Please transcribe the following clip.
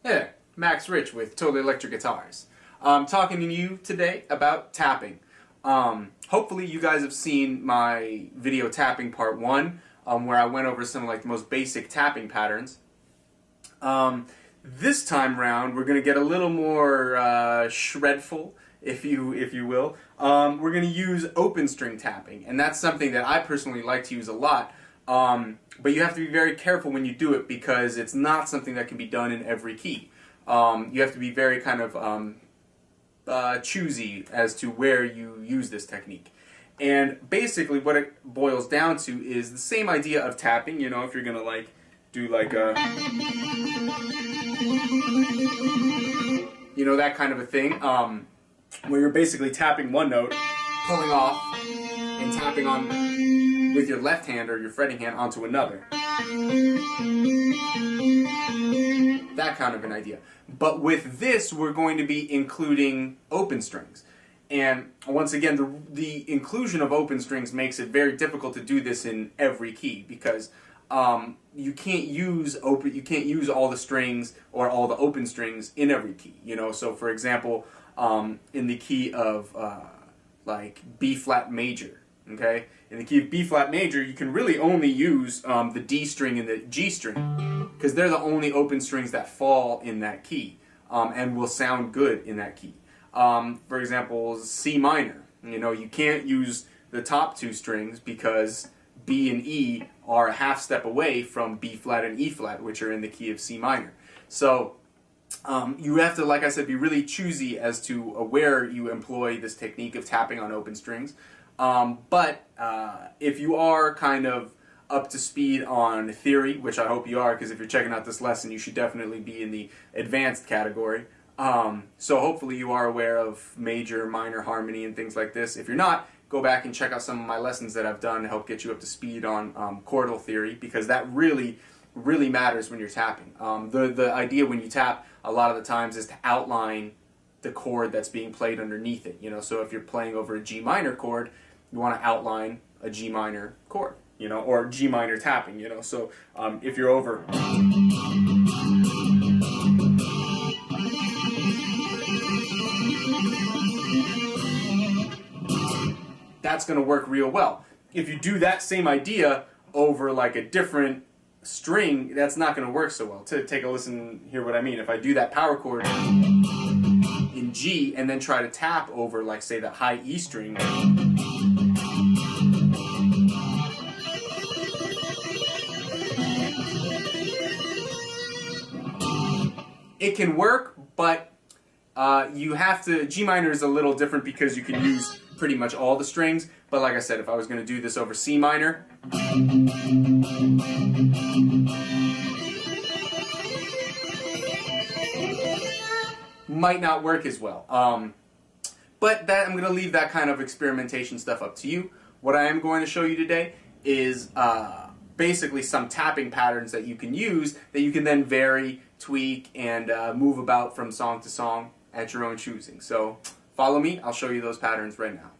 Hey, Max Rich with Totally Electric Guitars. I'm talking to you today about tapping. Hopefully you guys have seen my video tapping part 1, where I went over some of the most basic tapping patterns. This time round we're going to get a little more shredful, if you will. We're going to use open string tapping, and that's something that I personally like to use a lot. But you have to be very careful when you do it because it's not something that can be done in every key. You have to be very kind of choosy as to where you use this technique. And basically what it boils down to is the same idea of tapping. You know, if you're going to do a, you know, that kind of a thing, where you're basically tapping one note, pulling off, and tapping on with your left hand or your fretting hand onto another. That kind of an idea. But with this, we're going to be including open strings. And once again, the inclusion of open strings makes it very difficult to do this in every key because you can't use all the strings or all the open strings in every key. You know, so for example, in the key of like B flat major. Okay, in the key of B flat major, you can really only use the D string and the G string because they're the only open strings that fall in that key and will sound good in that key. For example, C minor. You know, you can't use the top two strings because B and E are a half step away from B flat and E flat, which are in the key of C minor. So you have to, like I said, be really choosy as to where you employ this technique of tapping on open strings. But if you are kind of up to speed on theory, which I hope you are, because if you're checking out this lesson, you should definitely be in the advanced category. So hopefully you are aware of major, minor harmony and things like this. If you're not, go back and check out some of my lessons that I've done to help get you up to speed on chordal theory, because that really matters when you're tapping. The idea when you tap a lot of the times is to outline the chord that's being played underneath it. You know, so if you're playing over a G minor chord, you want to outline a G minor chord, you know, or G minor tapping, you know. So if you're over, that's going to work real well. If you do that same idea over like a different string, that's not going to work so well. To take a listen, hear what I mean. If I do that power chord in G and then try to tap over, like, say, the high E string, it can work, but you have to, G minor is a little different because you can use pretty much all the strings, but like I said, if I was going to do this over C minor, might not work as well. But that, I'm going to leave that kind of experimentation stuff up to you. What I am going to show you today is basically some tapping patterns that you can use that you can then vary, tweak, and move about from song to song at your own choosing. So follow me, I'll show you those patterns right now.